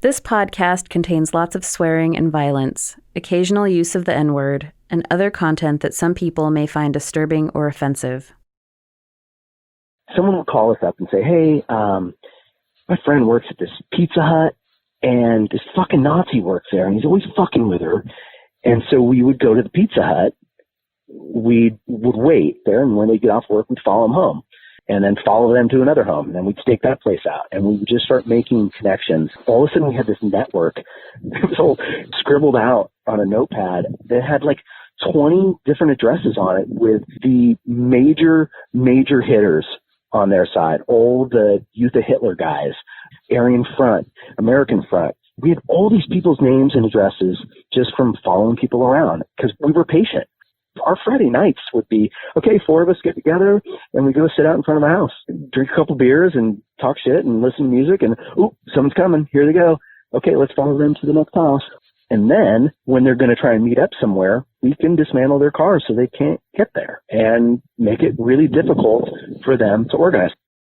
This podcast contains lots of swearing and violence, occasional use of the N-word, and other content that some people may find disturbing or offensive. Someone would call us up and say, hey, my friend works at this Pizza Hut, and this fucking Nazi works there, and he's always fucking with her. And so we would go to the Pizza Hut. We would wait there, and when they get off work, we'd follow them home. And then follow them to another home. And then we'd stake that place out. And we would just start making connections. All of a sudden, we had this network. It was all scribbled out on a notepad that had like 20 different addresses on it with the major hitters on their side. All the Youth of Hitler guys, Aryan Front, American Front. We had all these people's names and addresses just from following people around because we were patient. Our Friday nights would be, okay, 4 of us get together and we go sit out in front of a house, drink a couple beers and talk shit and listen to music and, ooh, someone's coming. Here they go. Okay, let's follow them to the next house. And then when they're going to try and meet up somewhere, we can dismantle their cars so they can't get there and make it really difficult for them to organize.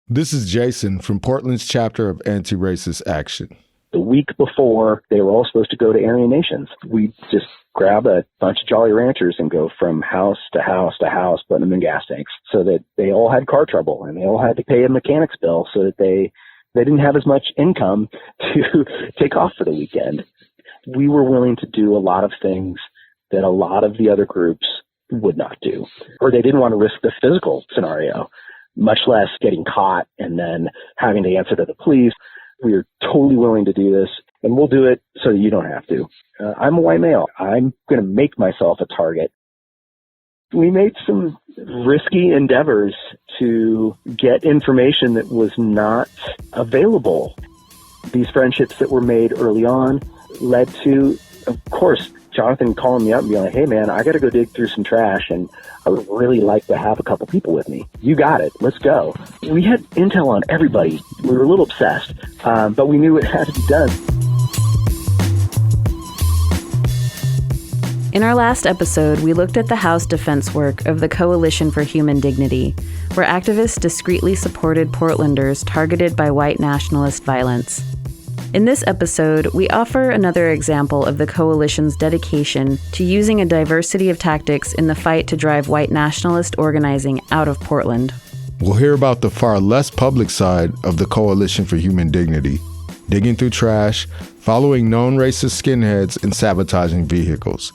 This is Jason from Portland's chapter of Anti-Racist Action. The week before they were all supposed to go to Aryan Nations, we just grab a bunch of Jolly Ranchers and go from house to house to house, putting them in gas tanks so that they all had car trouble and they all had to pay a mechanic's bill so that they didn't have as much income to take off for the weekend. We were willing to do a lot of things that a lot of the other groups would not do, or they didn't want to risk the physical scenario, much less getting caught and then having to answer to the police. We are totally willing to do this, and we'll do it so that you don't have to. I'm a white male. I'm going to make myself a target. We made some risky endeavors to get information that was not available. These friendships that were made early on led to, of course, Jonathan calling me up and being like, hey, man, I got to go dig through some trash, and I would really like to have a couple people with me. You got it. Let's go. We had intel on everybody. We were a little obsessed, but we knew it had to be done. In our last episode, we looked at the House defense work of the Coalition for Human Dignity, where activists discreetly supported Portlanders targeted by white nationalist violence. In this episode, we offer another example of the Coalition's dedication to using a diversity of tactics in the fight to drive white nationalist organizing out of Portland. We'll hear about the far less public side of the Coalition for Human Dignity, digging through trash, following known racist skinheads, and sabotaging vehicles.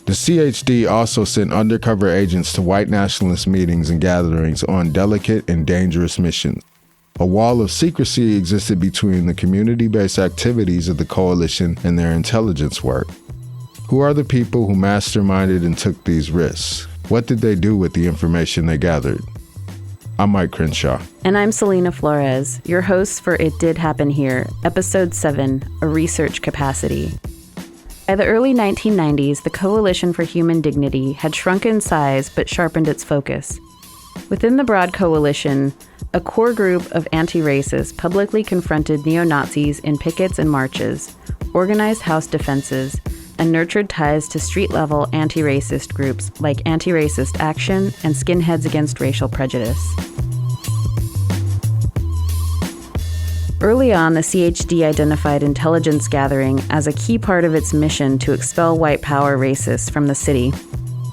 The CHD also sent undercover agents to white nationalist meetings and gatherings on delicate and dangerous missions. A wall of secrecy existed between the community-based activities of the Coalition and their intelligence work. Who are the people who masterminded and took these risks? What did they do with the information they gathered? I'm Mike Crenshaw. And I'm Celina Flores, your host for It Did Happen Here, Episode 7, A Research Capacity. By the early 1990s, the Coalition for Human Dignity had shrunk in size but sharpened its focus. Within the broad coalition, a core group of anti-racists publicly confronted neo-Nazis in pickets and marches, organized house defenses, and nurtured ties to street-level anti-racist groups like Anti-Racist Action and Skinheads Against Racial Prejudice. Early on, the CHD identified intelligence gathering as a key part of its mission to expel white power racists from the city.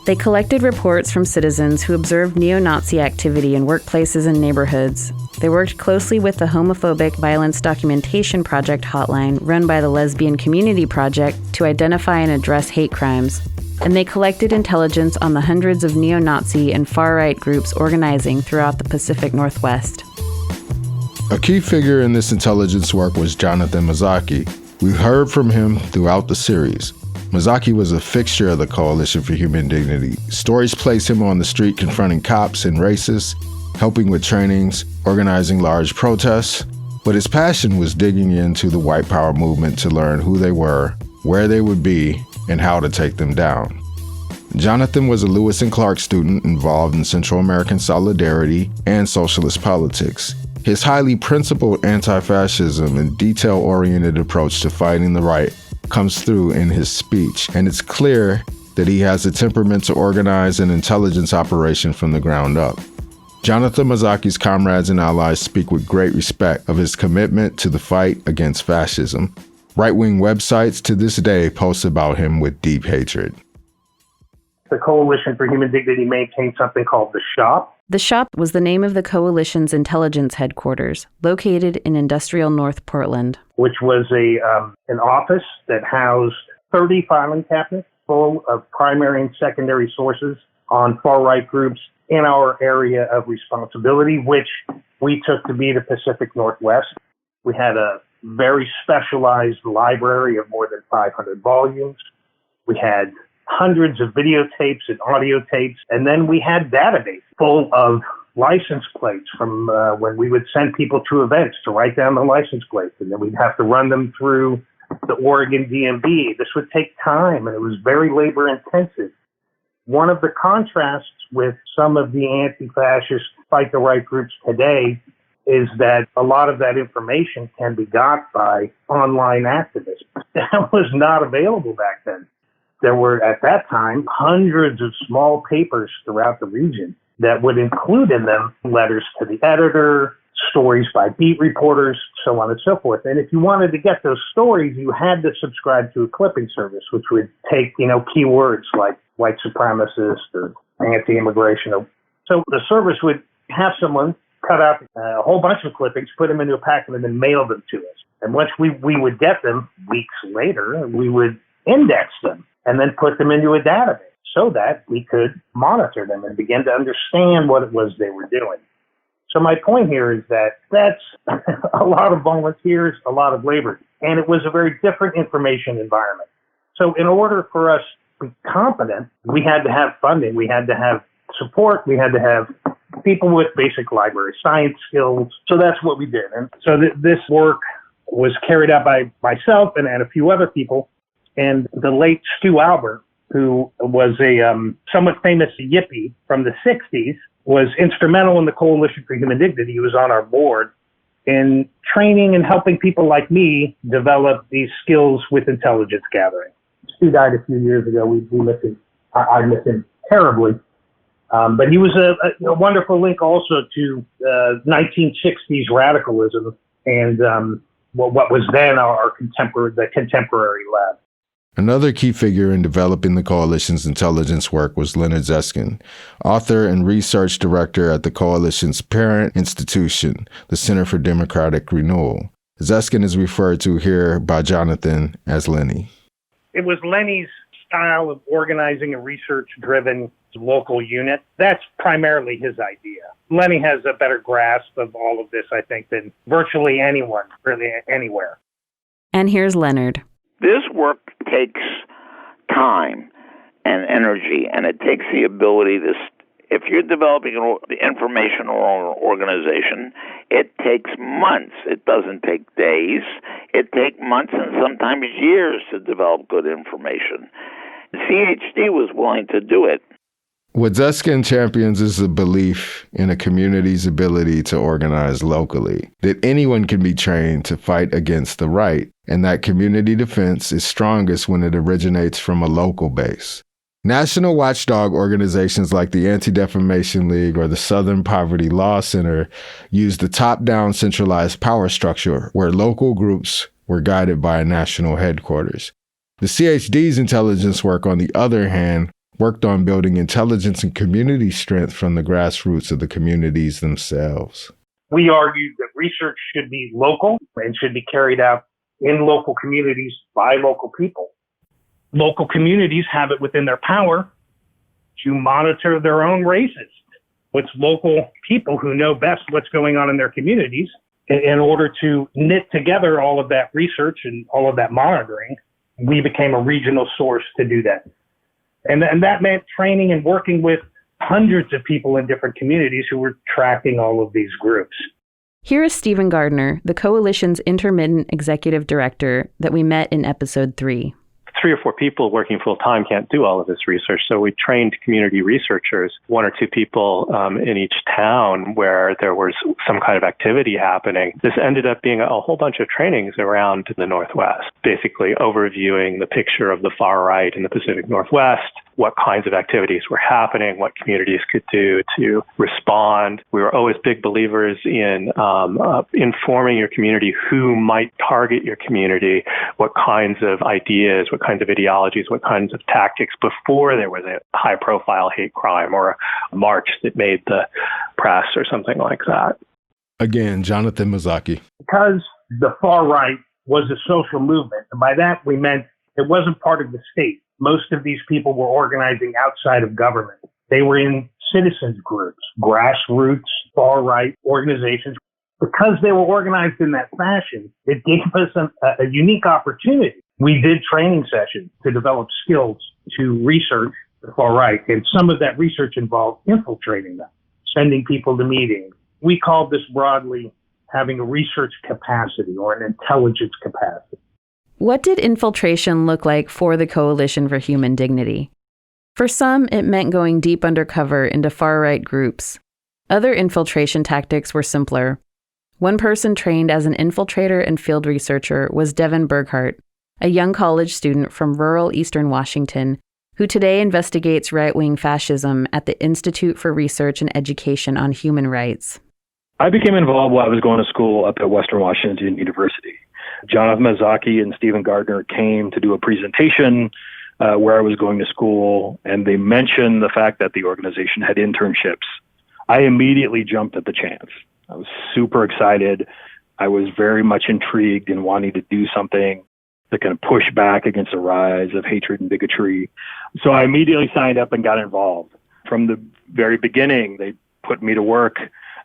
They collected reports from citizens who observed neo-Nazi activity in workplaces and neighborhoods. They worked closely with the Homophobic Violence Documentation Project hotline run by the Lesbian Community Project to identify and address hate crimes. And they collected intelligence on the hundreds of neo-Nazi and far-right groups organizing throughout the Pacific Northwest. A key figure in this intelligence work was Jonathan Mozzochi. We heard from him throughout the series. Mozzochi was a fixture of the Coalition for Human Dignity. Stories place him on the street confronting cops and racists, helping with trainings, organizing large protests. But his passion was digging into the white power movement to learn who they were, where they would be, and how to take them down. Jonathan was a Lewis and Clark student involved in Central American solidarity and socialist politics. His highly principled anti-fascism and detail-oriented approach to fighting the right comes through in his speech, and it's clear that he has a temperament to organize an intelligence operation from the ground up. Jonathan Mozzochi's comrades and allies speak with great respect of his commitment to the fight against fascism. Right-wing websites to this day post about him with deep hatred. The Coalition for Human Dignity maintained something called the Shop. The Shop was the name of the coalition's intelligence headquarters, located in industrial North Portland. Which was an office that housed 30 filing cabinets full of primary and secondary sources on far-right groups in our area of responsibility, which we took to be the Pacific Northwest. We had a very specialized library of more than 500 volumes. We had hundreds of videotapes and audio tapes, and then we had databases full of license plates from when we would send people to events to write down the license plates, and then we'd have to run them through the Oregon DMV. This would take time, and it was very labor intensive. One of the contrasts with some of the anti-fascist fight the right groups today is that a lot of that information can be got by online activists. That was not available back then. There were, at that time, hundreds of small papers throughout the region that would include in them letters to the editor, stories by beat reporters, so on and so forth. And if you wanted to get those stories, you had to subscribe to a clipping service, which would take, keywords like white supremacist or anti-immigration. So the service would have someone cut out a whole bunch of clippings, put them into a packet, and then mail them to us. And once we would get them weeks later, we would index them and then put them into a database so that we could monitor them and begin to understand what it was they were doing. So my point here is that that's a lot of volunteers, a lot of labor, and it was a very different information environment. So in order for us to be competent, we had to have funding, we had to have support, we had to have people with basic library science skills. So that's what we did. And so this work was carried out by myself and a few other people. And the late Stu Albert, who was a somewhat famous yippie from the 60s, was instrumental in the Coalition for Human Dignity. He was on our board in training and helping people like me develop these skills with intelligence gathering. Stu died a few years ago. We miss him. I miss him terribly. But he was a wonderful link also to 1960s radicalism and what was then the contemporary lab. Another key figure in developing the coalition's intelligence work was Leonard Zeskind, author and research director at the coalition's parent institution, the Center for Democratic Renewal. Zeskind is referred to here by Jonathan as Lenny. It was Lenny's style of organizing a research-driven local unit. That's primarily his idea. Lenny has a better grasp of all of this, I think, than virtually anyone, really anywhere. And here's Leonard. This work takes time and energy, and it takes the ability to, if you're developing the informational organization, it takes months. It doesn't take days. It takes months and sometimes years to develop good information. CHD was willing to do it. What Zeskind champions is the belief in a community's ability to organize locally, that anyone can be trained to fight against the right, and that community defense is strongest when it originates from a local base. National watchdog organizations like the Anti-Defamation League or the Southern Poverty Law Center used the top-down centralized power structure where local groups were guided by a national headquarters. The CHD's intelligence work, on the other hand, worked on building intelligence and community strength from the grassroots of the communities themselves. We argued that research should be local and should be carried out in local communities by local people. Local communities have it within their power to monitor their own races. It's local people who know best what's going on in their communities. In order to knit together all of that research and all of that monitoring, we became a regional source to do that. And that meant training and working with hundreds of people in different communities who were tracking all of these groups. Here is Stephen Gardiner, the Coalition's intermittent executive director that we met in episode 3. 3 or 4 people working full-time can't do all of this research, so we trained community researchers, 1 or 2 people in each town where there was some kind of activity happening. This ended up being a whole bunch of trainings around the Northwest, basically overviewing the picture of the far right in the Pacific Northwest, what kinds of activities were happening, what communities could do to respond. We were always big believers in informing your community who might target your community, what kinds of ideas, what kinds of ideologies, what kinds of tactics before there was a high-profile hate crime or a march that made the press or something like that. Again, Jonathan Mozzochi. Because the far right was a social movement, and by that we meant it wasn't part of the state. Most of these people were organizing outside of government. They were in citizens groups, grassroots, far-right organizations. Because they were organized in that fashion, it gave us a unique opportunity. We did training sessions to develop skills to research the far right, and some of that research involved infiltrating them, sending people to meetings. We called this broadly having a research capacity or an intelligence capacity. What did infiltration look like for the Coalition for Human Dignity? For some, it meant going deep undercover into far-right groups. Other infiltration tactics were simpler. One person trained as an infiltrator and field researcher was Devin Burghart, a young college student from rural eastern Washington, who today investigates right-wing fascism at the Institute for Research and Education on Human Rights. I became involved while I was going to school up at Western Washington University. Jonathan Mozzochi and Stephen Gardiner came to do a presentation where I was going to school, and they mentioned the fact that the organization had internships. I immediately jumped at the chance. I was super excited. I was very much intrigued in wanting to do something to kind of push back against the rise of hatred and bigotry. So I immediately signed up and got involved. From the very beginning, they put me to work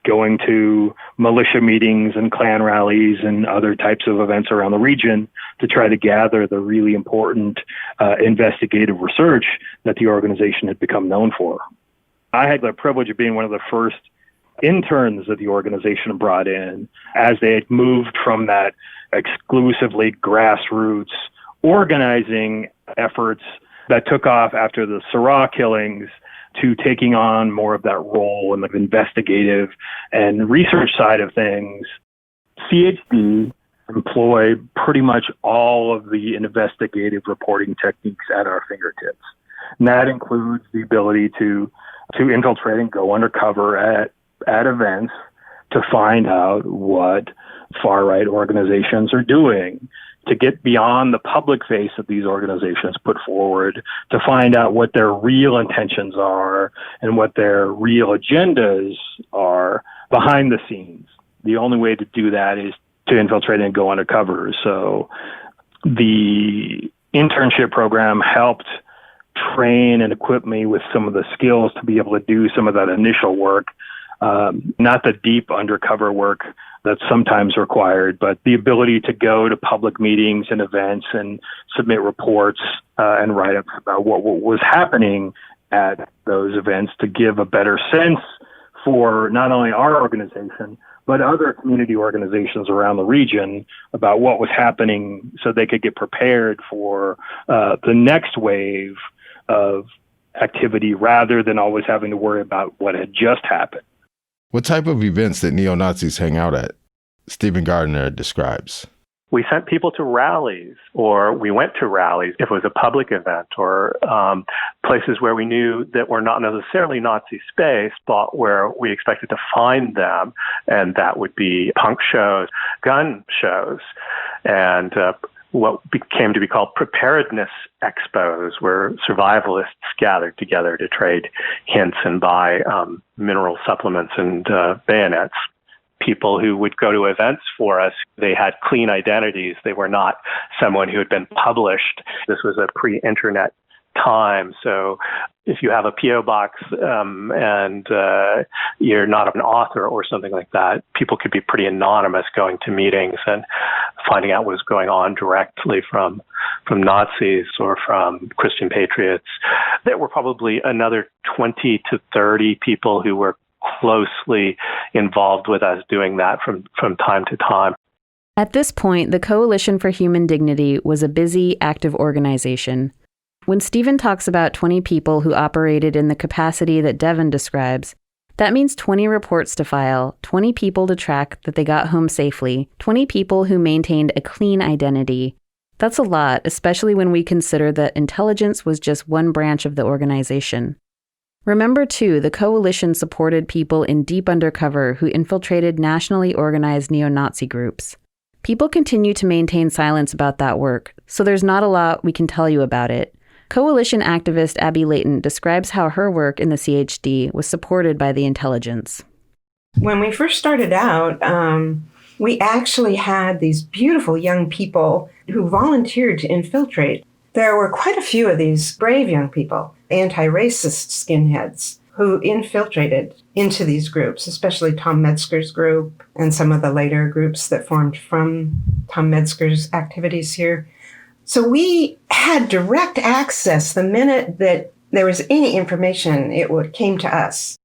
going to militia meetings and Klan rallies and other types of events around the region to try to gather the really important investigative research that the organization had become known for. I had the privilege of being one of the first interns that the organization brought in as they had moved from that exclusively grassroots organizing efforts that took off after the Syrah killings to taking on more of that role in the investigative and research side of things. CHD employed pretty much all of the investigative reporting techniques at our fingertips. And that includes the ability to infiltrate and go undercover at events to find out what far-right organizations are doing, to get beyond the public face that these organizations put forward, to find out what their real intentions are and what their real agendas are behind the scenes. The only way to do that is to infiltrate and go undercover. So the internship program helped train and equip me with some of the skills to be able to do some of that initial work, not the deep undercover work that's sometimes required, but the ability to go to public meetings and events and submit reports and write-ups about what was happening at those events to give a better sense for not only our organization, but other community organizations around the region about what was happening so they could get prepared for the next wave of activity rather than always having to worry about what had just happened. What type of events did neo-Nazis hang out at? Stephen Gardiner describes. We sent people to rallies, or we went to rallies if it was a public event, or places where we knew that were not necessarily Nazi space, but where we expected to find them. And that would be punk shows, gun shows, and what came to be called preparedness expos, where survivalists gathered together to trade hints and buy mineral supplements and bayonets. People who would go to events for us, they had clean identities. They were not someone who had been published. This was a pre-internet time. So if you have a P.O. box and you're not an author or something like that, people could be pretty anonymous going to meetings and finding out what was going on directly from Nazis or from Christian patriots. There were probably another 20 to 30 people who were closely involved with us doing that from time to time. At this point, the Coalition for Human Dignity was a busy, active organization. When Stephen talks about 20 people who operated in the capacity that Devin describes, that means 20 reports to file, 20 people to track that they got home safely, 20 people who maintained a clean identity. That's a lot, especially when we consider that intelligence was just one branch of the organization. Remember, too, the coalition supported people in deep undercover who infiltrated nationally organized neo-Nazi groups. People continue to maintain silence about that work, so there's not a lot we can tell you about it. Coalition activist Abby Layton describes how her work in the CHD was supported by the intelligence. When we first started out, we actually had these beautiful young people who volunteered to infiltrate. There were quite a few of these brave young people, anti-racist skinheads, who infiltrated into these groups, especially Tom Metzger's group and some of the later groups that formed from Tom Metzger's activities here. So we had direct access the minute that there was any information, came to us.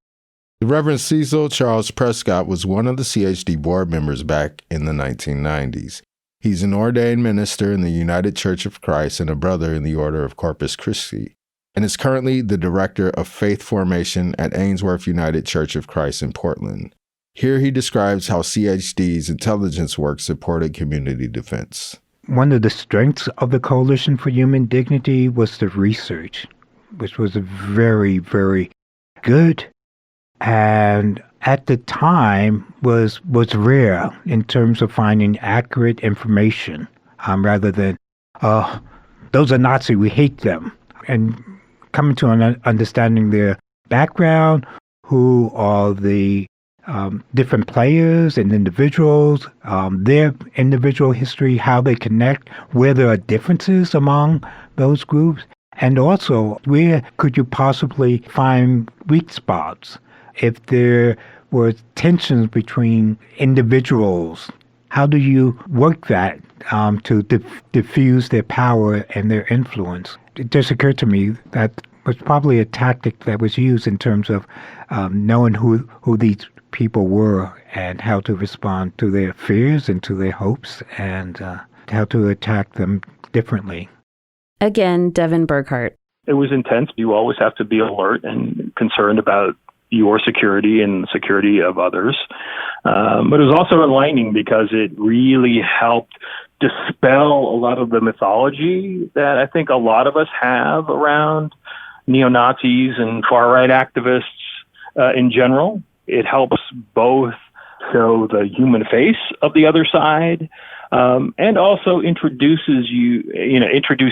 The Reverend Cecil Charles Prescod was one of the CHD board members back in the 1990s. He's an ordained minister in the United Church of Christ and a brother in the Order of Corpus Christi, and is currently the director of faith formation at Ainsworth United Church of Christ in Portland. Here he describes how CHD's intelligence work supported community defense. One of the strengths of the Coalition for Human Dignity was the research, which was very, very good, and at the time was rare in terms of finding accurate information, rather than, those are Nazi, we hate them. And coming to an understanding their background, who are the different players and individuals, their individual history, how they connect, where there are differences among those groups, and also where could you possibly find weak spots. If there were tensions between individuals, how do you work that to diffuse their power and their influence? It just occurred to me that was probably a tactic that was used in terms of knowing who these people were and how to respond to their fears and to their hopes and how to attack them differently. Again, Devin Burghart. It was intense. You always have to be alert and concerned about your security and the security of others. But it was also enlightening because it really helped dispel a lot of the mythology that I think a lot of us have around neo-Nazis and far-right activists in general. It helps both show the human face of the other side, and also introduced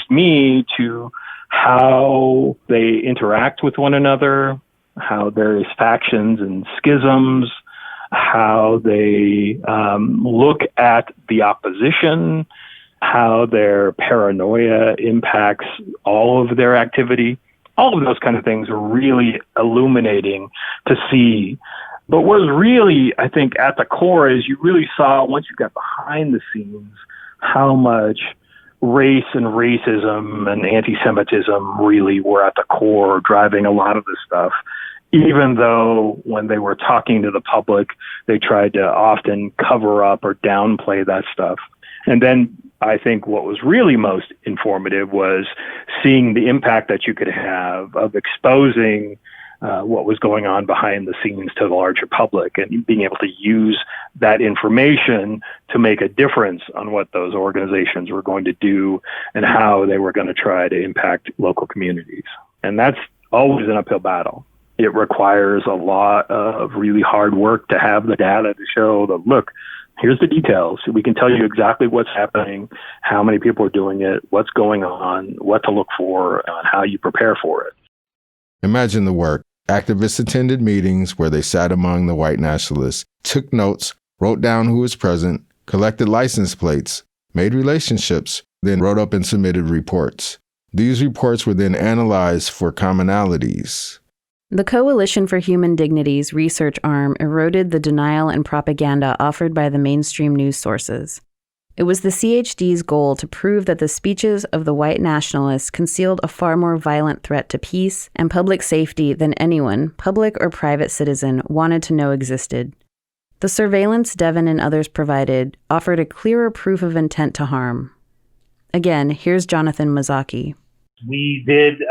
me to how they interact with one another, how various factions and schisms, how they look at the opposition, how their paranoia impacts all of their activity. All of those kind of things are really illuminating to see. But what was really, I think, at the core is you really saw, once you got behind the scenes, how much race and racism and anti-Semitism really were at the core driving a lot of this stuff. Even though when they were talking to the public, they tried to often cover up or downplay that stuff. And then I think what was really most informative was seeing the impact that you could have of exposing what was going on behind the scenes to the larger public and being able to use that information to make a difference on what those organizations were going to do and how they were going to try to impact local communities. And that's always an uphill battle. It requires a lot of really hard work to have the data to show that, look, here's the details. We can tell you exactly what's happening, how many people are doing it, what's going on, what to look for, and how you prepare for it. Imagine the work. Activists attended meetings where they sat among the white nationalists, took notes, wrote down who was present, collected license plates, made relationships, then wrote up and submitted reports. These reports were then analyzed for commonalities. The Coalition for Human Dignity's research arm eroded the denial and propaganda offered by the mainstream news sources. It was the CHD's goal to prove that the speeches of the white nationalists concealed a far more violent threat to peace and public safety than anyone, public or private citizen, wanted to know existed. The surveillance Devin and others provided offered a clearer proof of intent to harm. Again, here's Jonathan Mozzochi. We did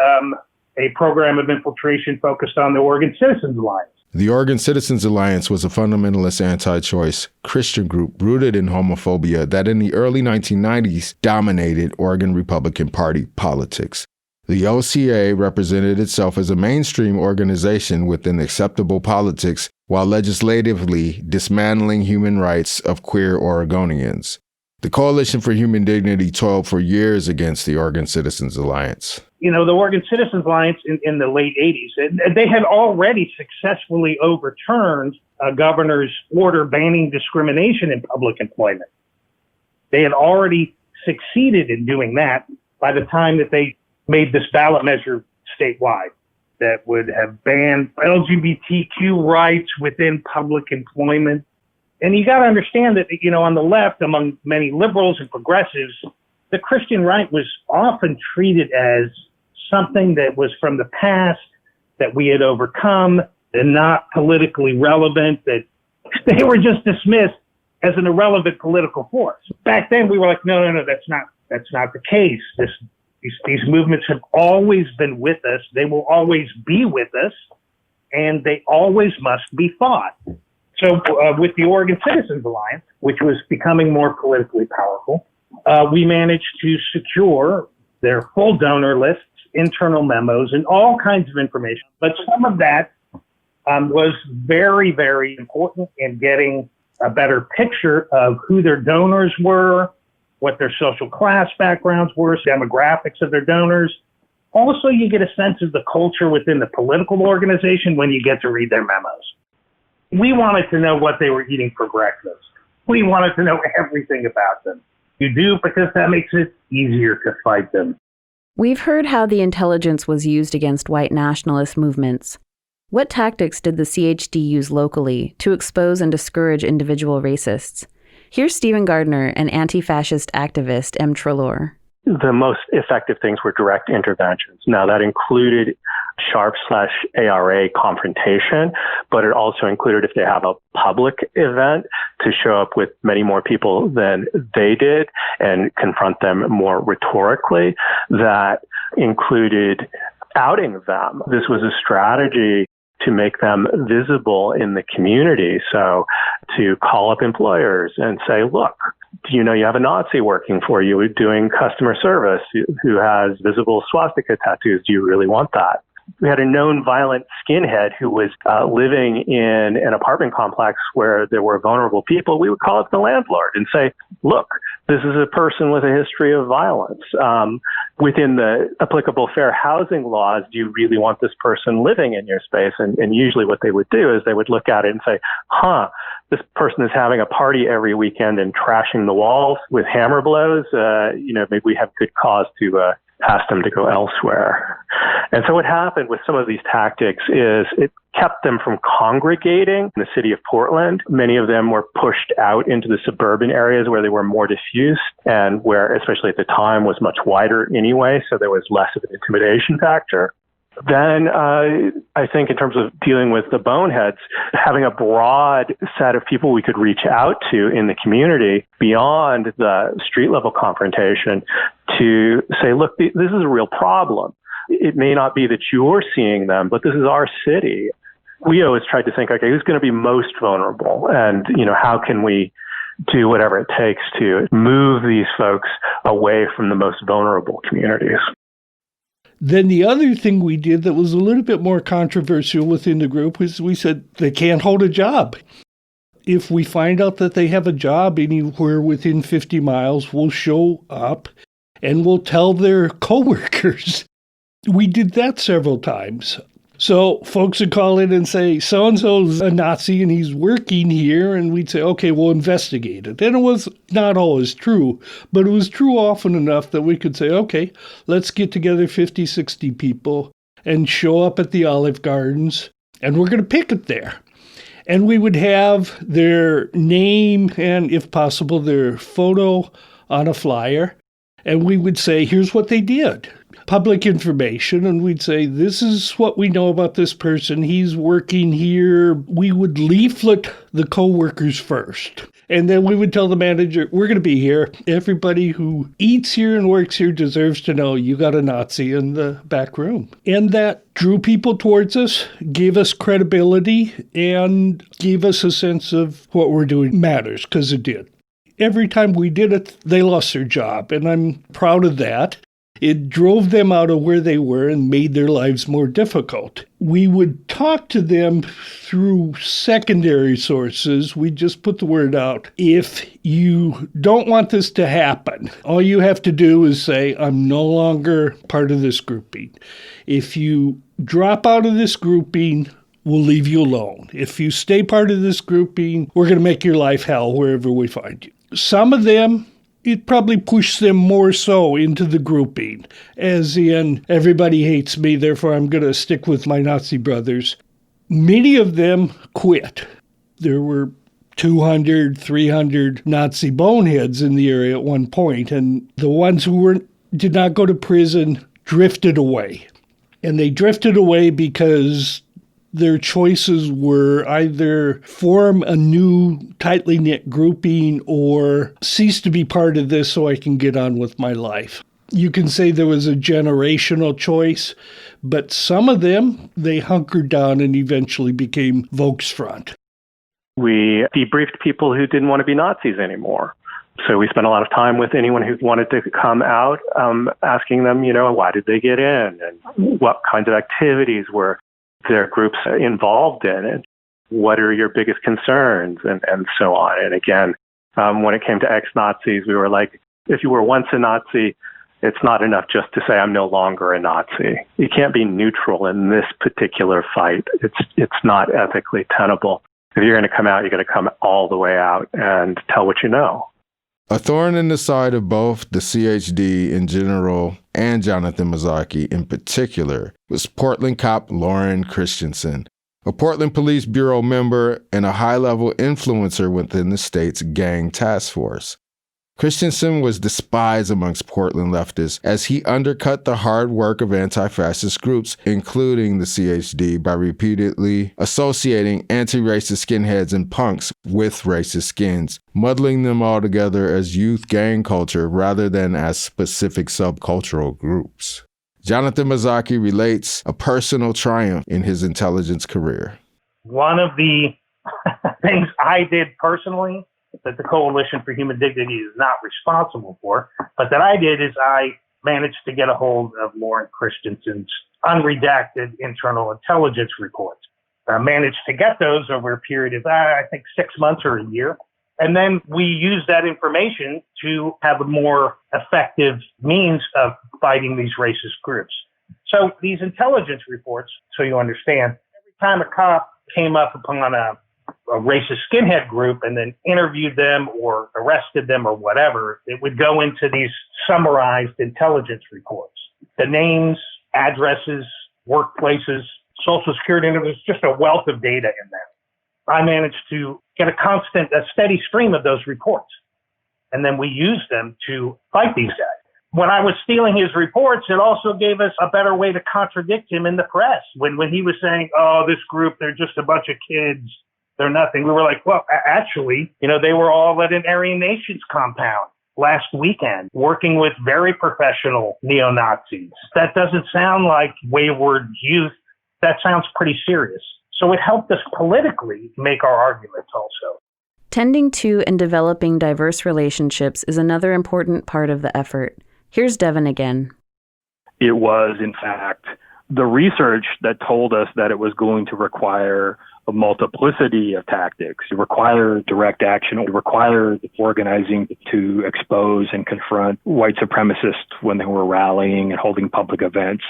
a program of infiltration focused on the Oregon Citizens Alliance. The Oregon Citizens Alliance was a fundamentalist anti-choice Christian group rooted in homophobia that in the early 1990s dominated Oregon Republican Party politics. The OCA represented itself as a mainstream organization within acceptable politics while legislatively dismantling human rights of queer Oregonians. The Coalition for Human Dignity toiled for years against the Oregon Citizens Alliance. The Oregon Citizens Alliance in the late 80s, they had already successfully overturned a governor's order banning discrimination in public employment. They had already succeeded in doing that by the time that they made this ballot measure statewide that would have banned LGBTQ rights within public employment. And you got to understand that, on the left, among many liberals and progressives, the Christian right was often treated as something that was from the past, that we had overcome, and not politically relevant, that they were just dismissed as an irrelevant political force. Back then, we were like, no, that's not the case. These movements have always been with us. They will always be with us, and they always must be fought. So with the Oregon Citizens Alliance, which was becoming more politically powerful, we managed to secure their full donor lists, internal memos, and all kinds of information. But some of that was very, very important in getting a better picture of who their donors were, what their social class backgrounds were, demographics of their donors. Also, you get a sense of the culture within the political organization when you get to read their memos. We wanted to know what they were eating for breakfast. We wanted to know everything about them. You do, because that makes it easier to fight them. We've heard how the intelligence was used against white nationalist movements. What tactics did the CHD use locally to expose and discourage individual racists? Here's Devin Gardiner and anti-fascist activist M. Treloar. The most effective things were direct interventions. Now, that included sharp/ARA confrontation, but it also included, if they have a public event, to show up with many more people than they did and confront them more rhetorically. That included outing them. This was a strategy to make them visible in the community. So to call up employers and say, look, do you know you have a Nazi working for you doing customer service who has visible swastika tattoos? Do you really want that? We had a known violent skinhead who was living in an apartment complex where there were vulnerable people. We would call up the landlord and say, look, this is a person with a history of violence. Within the applicable fair housing laws, do you really want this person living in your space? And usually what they would do is they would look at it and say, this person is having a party every weekend and trashing the walls with hammer blows. Maybe we have good cause to ask them to go elsewhere. And so what happened with some of these tactics is it kept them from congregating in the city of Portland. Many of them were pushed out into the suburban areas where they were more diffuse and where, especially at the time, was much wider anyway, so there was less of an intimidation factor. Then I think in terms of dealing with the boneheads, having a broad set of people we could reach out to in the community beyond the street level confrontation to say, look, this is a real problem. It may not be that you're seeing them, but this is our city. We always tried to think, okay, who's going to be most vulnerable? And, how can we do whatever it takes to move these folks away from the most vulnerable communities? Then the other thing we did that was a little bit more controversial within the group was we said they can't hold a job. If we find out that they have a job anywhere within 50 miles, we'll show up and we'll tell their coworkers. We did that several times. So folks would call in and say, so-and-so's a Nazi and he's working here. And we'd say, okay, we'll investigate it. And it was not always true, but it was true often enough that we could say, okay, let's get together 50, 60 people and show up at the Olive Gardens and we're going to picket there. And we would have their name and, if possible, their photo on a flyer. And we would say, here's what they did. Public information, and we'd say, this is what we know about this person. He's working here. We would leaflet the coworkers first And then we would tell the manager, we're going to be here. Everybody who eats here and works here deserves to know you got a Nazi in the back room. And that drew people towards us, gave us credibility, and gave us a sense of what we're doing matters, because it did. Every time we did it, they lost their job, and I'm proud of that. It drove them out of where they were and made their lives more difficult. We would talk to them through secondary sources. We just put the word out. If you don't want this to happen, all you have to do is say, I'm no longer part of this grouping. If you drop out of this grouping, we'll leave you alone. If you stay part of this grouping, we're going to make your life hell wherever we find you. Some of them, it probably pushed them more so into the grouping, as in, everybody hates me, therefore I'm going to stick with my Nazi brothers. Many of them quit. There were 200, 300 Nazi boneheads in the area at one point, and the ones who did not go to prison drifted away. And they drifted away because their choices were either form a new tightly knit grouping or cease to be part of this so I can get on with my life. You can say there was a generational choice, but some of them, they hunkered down and eventually became Volksfront. We debriefed people who didn't want to be Nazis anymore. So we spent a lot of time with anyone who wanted to come out, asking them, why did they get in and what kinds of activities were their groups involved in, and what are your biggest concerns, and so on. And again, when it came to ex-Nazis, we were like, if you were once a Nazi, it's not enough just to say, I'm no longer a Nazi. You can't be neutral in this particular fight. It's not ethically tenable. If you're going to come out, you're going to come all the way out and tell what you know. A thorn in the side of both the CHD in general and Jonathan Mozzochi in particular was Portland cop Lauren Christensen, a Portland Police Bureau member and a high-level influencer within the state's gang task force. Christensen was despised amongst Portland leftists as he undercut the hard work of anti-fascist groups, including the CHD, by repeatedly associating anti-racist skinheads and punks with racist skins, muddling them all together as youth gang culture rather than as specific subcultural groups. Jonathan Mozzochi relates a personal triumph in his intelligence career. One of the things I did personally that the Coalition for Human Dignity is not responsible for, but that I did, is I managed to get a hold of Lauren Christensen's unredacted internal intelligence reports. I managed to get those over a period of, I think, 6 months or a year. And then we used that information to have a more effective means of fighting these racist groups. So these intelligence reports, so you understand, every time a cop came up upon a racist skinhead group and then interviewed them or arrested them or whatever, it would go into these summarized intelligence reports. The names, addresses, workplaces, social security numbers, just a wealth of data in there. I managed to get a steady stream of those reports. And then we used them to fight these guys. When I was stealing his reports, it also gave us a better way to contradict him in the press. When he was saying, oh, this group, they're just a bunch of kids, they're nothing. We were like, well, actually, they were all at an Aryan Nations compound last weekend, working with very professional neo-Nazis. That doesn't sound like wayward youth. That sounds pretty serious. So it helped us politically make our arguments also. Tending to and developing diverse relationships is another important part of the effort. Here's Devin again. It was, in fact, the research that told us that it was going to require a multiplicity of tactics. It required direct action. It required organizing to expose and confront white supremacists when they were rallying and holding public events,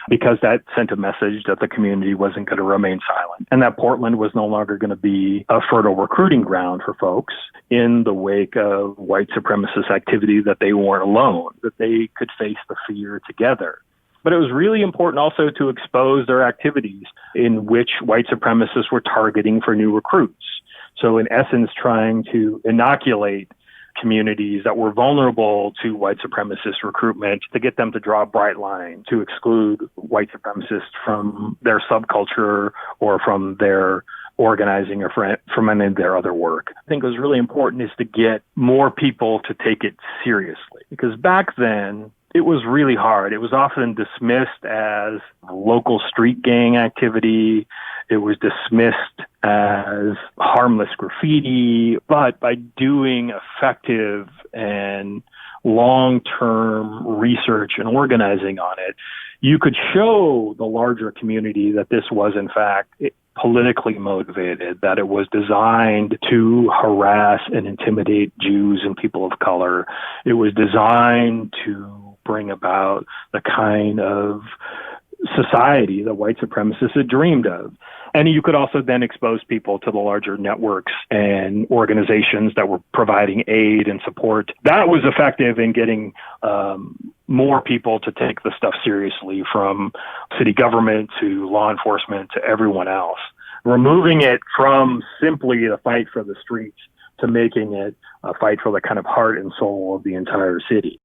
because that sent a message that the community wasn't going to remain silent and that Portland was no longer going to be a fertile recruiting ground for folks in the wake of white supremacist activity, that they weren't alone, that they could face the fear together. But it was really important also to expose their activities in which white supremacists were targeting for new recruits. So in essence, trying to inoculate communities that were vulnerable to white supremacist recruitment, to get them to draw a bright line, to exclude white supremacists from their subculture or from their organizing or from any of their other work. I think it was really important is to get more people to take it seriously, because back then it was really hard. It was often dismissed as local street gang activity. It was dismissed as harmless graffiti. But by doing effective and long-term research and organizing on it, you could show the larger community that this was, in fact, politically motivated, that it was designed to harass and intimidate Jews and people of color. It was designed to bring about the kind of society that white supremacists had dreamed of. And you could also then expose people to the larger networks and organizations that were providing aid and support. That was effective in getting more people to take the stuff seriously, from city government to law enforcement to everyone else. Removing it from simply a fight for the streets to making it a fight for the kind of heart and soul of the entire city.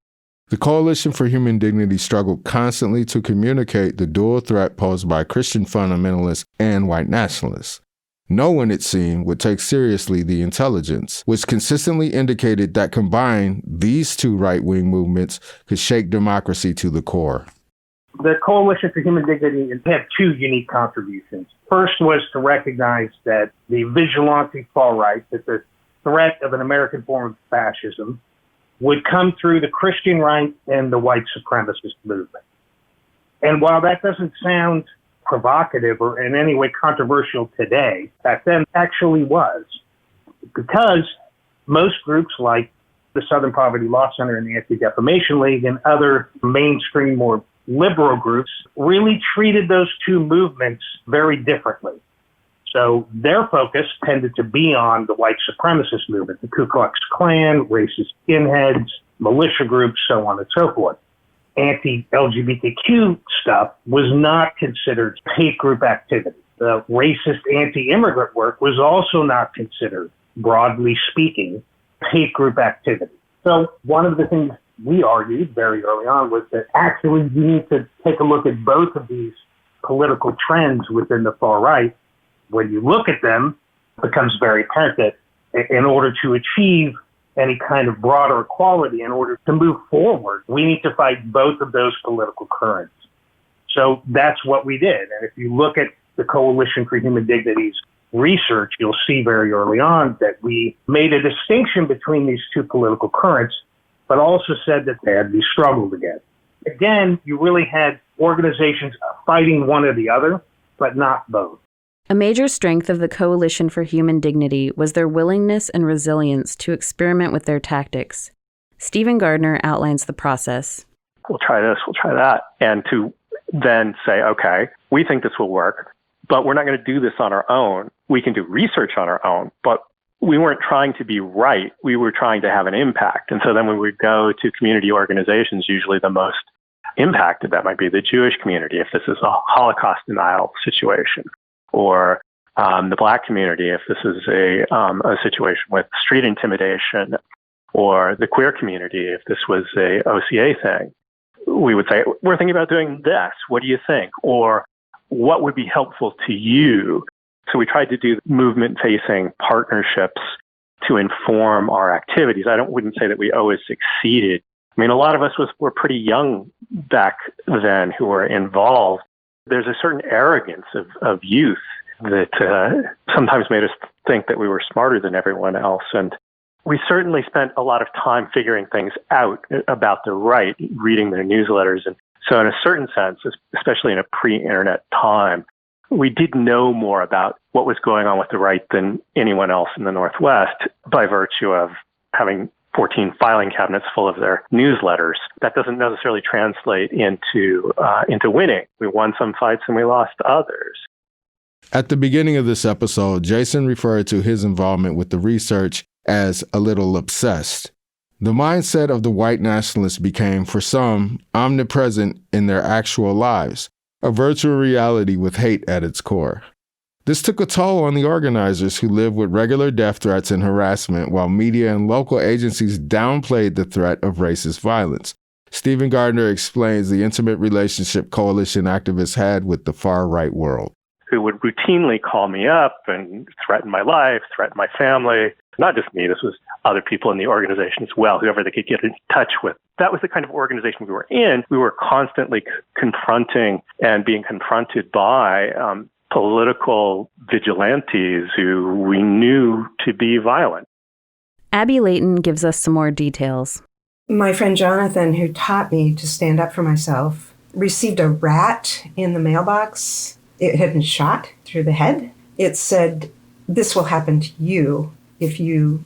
The Coalition for Human Dignity struggled constantly to communicate the dual threat posed by Christian fundamentalists and white nationalists. No one, it seemed, would take seriously the intelligence, which consistently indicated that combined, these two right-wing movements could shake democracy to the core. The Coalition for Human Dignity had two unique contributions. First was to recognize that the vigilante far right, that the threat of an American form of fascism, would come through the Christian right and the white supremacist movement. And while that doesn't sound provocative or in any way controversial today, back then actually was. Because most groups like the Southern Poverty Law Center and the Anti-Defamation League and other mainstream, more liberal groups really treated those two movements very differently. So their focus tended to be on the white supremacist movement, the Ku Klux Klan, racist skinheads, militia groups, so on and so forth. Anti-LGBTQ stuff was not considered hate group activity. The racist anti-immigrant work was also not considered, broadly speaking, hate group activity. So one of the things we argued very early on was that actually you need to take a look at both of these political trends within the far right. When you look at them, it becomes very apparent that in order to achieve any kind of broader equality, in order to move forward, we need to fight both of those political currents. So that's what we did. And if you look at the Coalition for Human Dignity's research, you'll see very early on that we made a distinction between these two political currents, but also said that they had to be struggled against. Again, you really had organizations fighting one or the other, but not both. A major strength of the Coalition for Human Dignity was their willingness and resilience to experiment with their tactics. Stephen Gardiner outlines the process. We'll try this, we'll try that. And to then say, okay, we think this will work, but we're not going to do this on our own. We can do research on our own, but we weren't trying to be right. We were trying to have an impact. And so then we would go to community organizations, usually the most impacted. That might be the Jewish community, if this is a Holocaust denial situation, or the Black community, if this is a situation with street intimidation, or the queer community, if this was a OCA thing. We would say, we're thinking about doing this. What do you think? Or what would be helpful to you? So we tried to do movement-facing partnerships to inform our activities. I wouldn't say that we always succeeded. I mean, a lot of us were pretty young back then who were involved. There's a certain arrogance of youth that sometimes made us think that we were smarter than everyone else. And we certainly spent a lot of time figuring things out about the right, reading their newsletters. And so in a certain sense, especially in a pre-internet time, we did know more about what was going on with the right than anyone else in the Northwest by virtue of having 14 filing cabinets full of their newsletters. That doesn't necessarily translate into winning. We won some fights and we lost others. At the beginning of this episode, Jason referred to his involvement with the research as a little obsessed. The mindset of the white nationalists became, for some, omnipresent in their actual lives, a virtual reality with hate at its core. This took a toll on the organizers who lived with regular death threats and harassment while media and local agencies downplayed the threat of racist violence. Stephen Gardiner explains the intimate relationship coalition activists had with the far-right world. who would routinely call me up and threaten my life, threaten my family. Not just me, this was other people in the organization as well, whoever they could get in touch with. That was the kind of organization we were in. We were constantly confronting and being confronted by political vigilantes who we knew to be violent. Abby Layton gives us some more details. My friend Jonathan, who taught me to stand up for myself, received a rat in the mailbox. It had been shot through the head. It said, "This will happen to you if you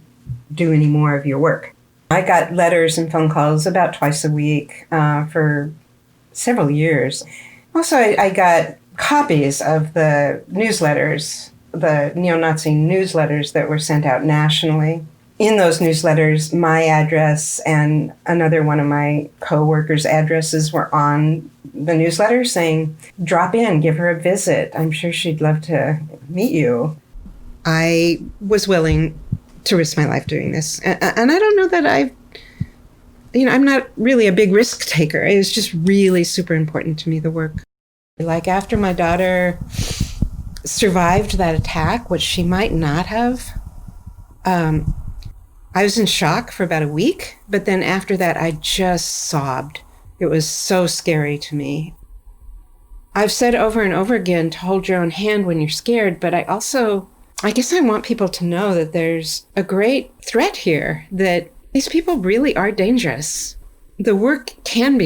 do any more of your work." I got letters and phone calls about twice a week for several years. Also, I got copies of the newsletters, the neo-Nazi newsletters that were sent out nationally. In those newsletters, my address and another one of my co-workers' addresses were on the newsletter saying, "Drop in, give her a visit. I'm sure she'd love to meet you." I was willing to risk my life doing this. And I don't know that I'm not really a big risk taker. It was just really super important to me, the work. Like after my daughter survived that attack, which she might not have, I was in shock for about a week, but then after that, I just sobbed. It was so scary to me. I've said over and over again to hold your own hand when you're scared, but I guess I want people to know that there's a great threat here, that these people really are dangerous. The work can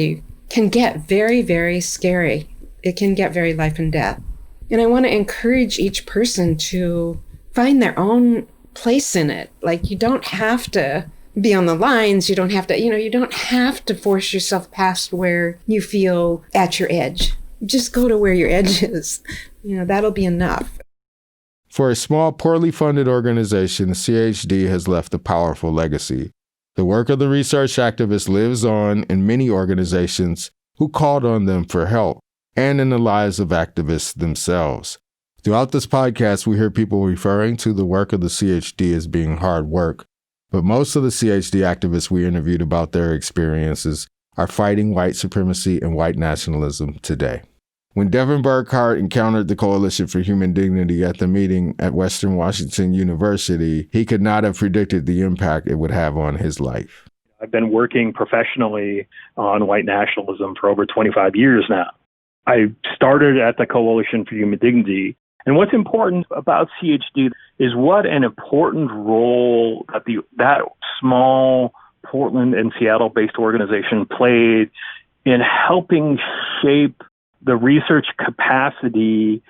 get very, very scary. It can get very life and death. And I want to encourage each person to find their own place in it. Like, you don't have to be on the lines. You don't have to, you don't have to force yourself past where you feel at your edge. Just go to where your edge is. That'll be enough. For a small, poorly funded organization, CHD has left a powerful legacy. The work of the research activists lives on in many organizations who called on them for help, and in the lives of activists themselves. Throughout this podcast, we hear people referring to the work of the CHD as being hard work, but most of the CHD activists we interviewed about their experiences are fighting white supremacy and white nationalism today. When Devin Burghart encountered the Coalition for Human Dignity at the meeting at Western Washington University, he could not have predicted the impact it would have on his life. I've been working professionally on white nationalism for over 25 years now. I started at the Coalition for Human Dignity. And what's important about CHD is what an important role that small Portland and Seattle-based organization played in helping shape the research capacity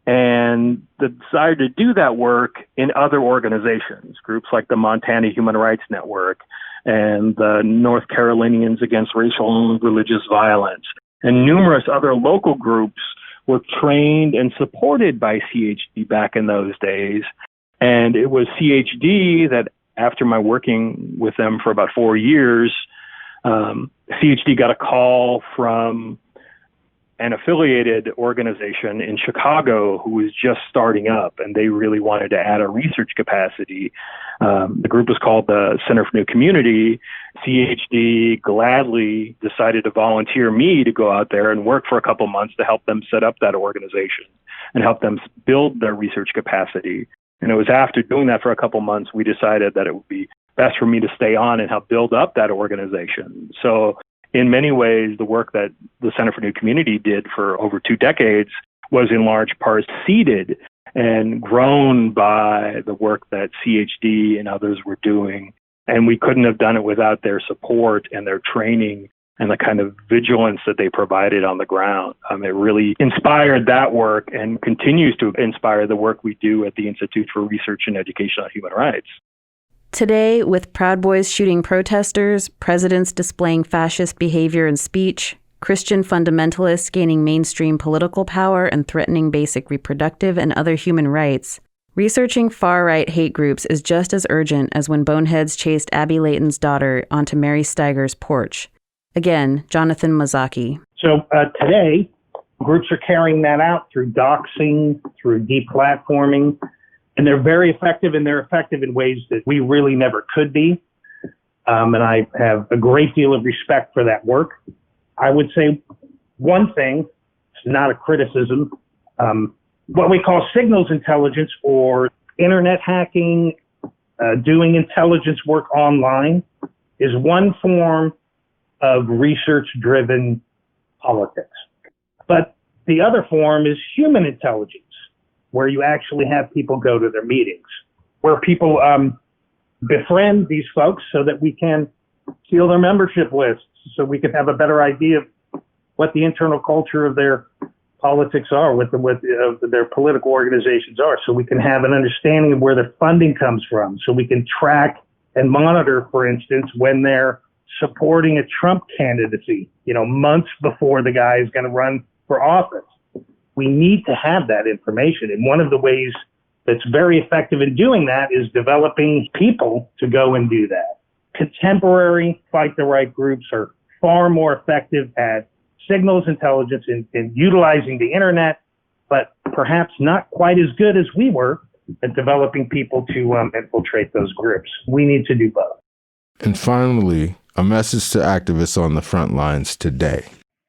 and the desire to do that work in other organizations, groups like the Montana Human Rights Network and the North Carolinians Against Racial and Religious Violence, and numerous other local groups were trained and supported by CHD back in those days. And it was CHD that, after my working with them for about 4 years, CHD got a call from an affiliated organization in Chicago who was just starting up, and they really wanted to add a research capacity. The group was called the Center for New Community. CHD gladly decided to volunteer me to go out there and work for a couple months to help them set up that organization and help them build their research capacity. And it was after doing that for a couple months, we decided that it would be best for me to stay on and help build up that organization. So in many ways, the work that the Center for New Community did for over 2 decades was in large part seeded and grown by the work that CHD and others were doing. And we couldn't have done it without their support and their training and the kind of vigilance that they provided on the ground. It really inspired that work and continues to inspire the work we do at the Institute for Research and Education on Human Rights. Today, with Proud Boys shooting protesters, presidents displaying fascist behavior and speech, Christian fundamentalists gaining mainstream political power and threatening basic reproductive and other human rights, researching far-right hate groups is just as urgent as when boneheads chased Abby Layton's daughter onto Mary Steiger's porch. Again, Jonathan Mozzochi. So today, groups are carrying that out through doxing, through deplatforming, and they're very effective, and they're effective in ways that we really never could be. And I have a great deal of respect for that work. I would say one thing, it's not a criticism. What we call signals intelligence or internet hacking, doing intelligence work online is one form of research-driven politics. But the other form is human intelligence, where you actually have people go to their meetings, where people befriend these folks so that we can steal their membership lists, so we can have a better idea of what the internal culture of their politics are, what their political organizations are, so we can have an understanding of where their funding comes from, so we can track and monitor, for instance, when they're supporting a Trump candidacy, months before the guy is going to run for office. We need to have that information. And one of the ways that's very effective in doing that is developing people to go and do that. Contemporary fight the right groups are far more effective at signals intelligence in utilizing the internet, but perhaps not quite as good as we were at developing people to infiltrate those groups. We need to do both. And finally, a message to activists on the front lines today.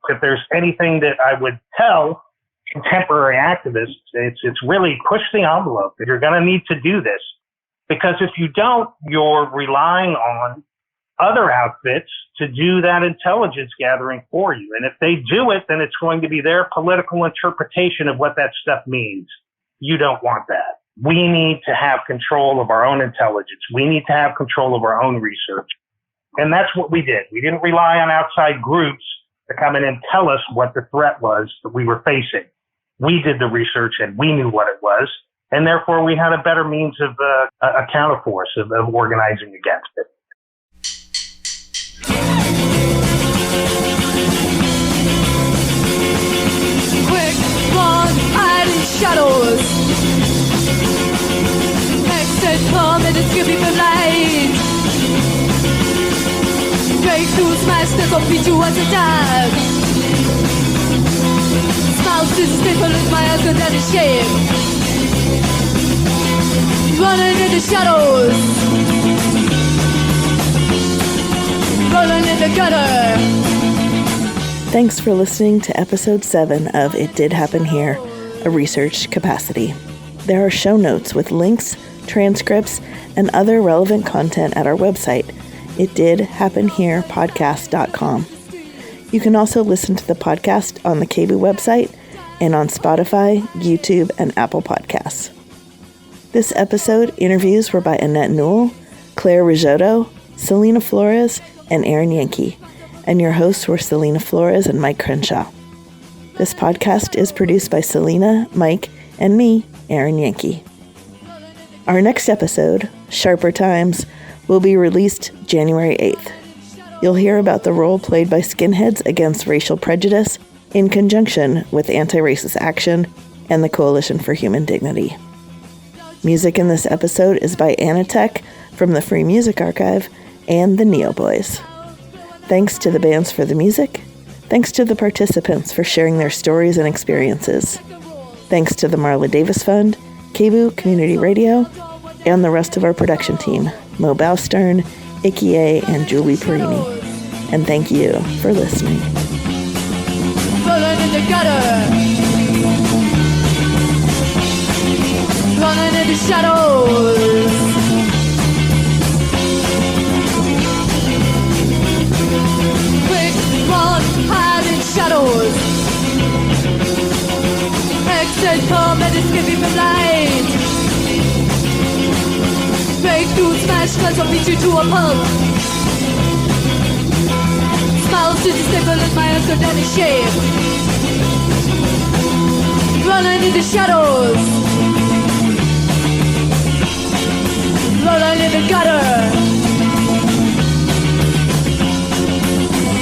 If there's anything that I would tell contemporary activists, it's really push the envelope. You're going to need to do this, because if you don't, you're relying on other outfits to do that intelligence gathering for you. And if they do it, then it's going to be their political interpretation of what that stuff means. You don't want that. We need to have control of our own intelligence. We need to have control of our own research. And that's what we did. We didn't rely on outside groups to come in and tell us what the threat was that we were facing. We did the research and we knew what it was. And therefore, we had a better means of a counterforce of organizing against it. Quick, run, hide in shadows. Exit, come and escape from light. Break through, smash, there's a beat you at a time. Smile, see the staple in my eyes, go down in shame. Running in the shadows. Rolling in the gutter. Thanks for listening to episode 7 of It Did Happen Here, a research capacity. There are show notes with links, transcripts, and other relevant content at our website, itdidhappenherepodcast.com. You can also listen to the podcast on the KBOO website and on Spotify, YouTube, and Apple Podcasts. This episode, interviews were by Annette Newell, Claire Rischiotto, Celina Flores, and Erin Yanke, and your hosts were Celina Flores and Mike Crenshaw. This podcast is produced by Celina, Mike, and me, Erin Yanke. Our next episode, Sharper Times, will be released January 8th. You'll hear about the role played by skinheads against racial prejudice in conjunction with Anti-Racist Action and the Coalition for Human Dignity. Music in this episode is by Anitek from the Free Music Archive and the Neo Boys. Thanks to the bands for the music. Thanks to the participants for sharing their stories and experiences. Thanks to the Marla Davis Fund, KBOO Community Radio, and the rest of our production team, Mo Bowstern, Icky, and Julie Perini. And thank you for listening. Rolling in the gutter. Running in the shadows. Quick, run, hide in shadows. Exit, come and escape from light. Break through, smash, cause I'll beat you to a pulp. Smile to destabilize my eyes, go down in shame. Running in the shadows. Rolling in the gutter.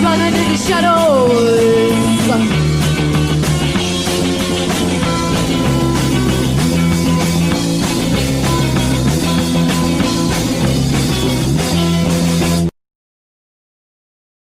Running in the shadows.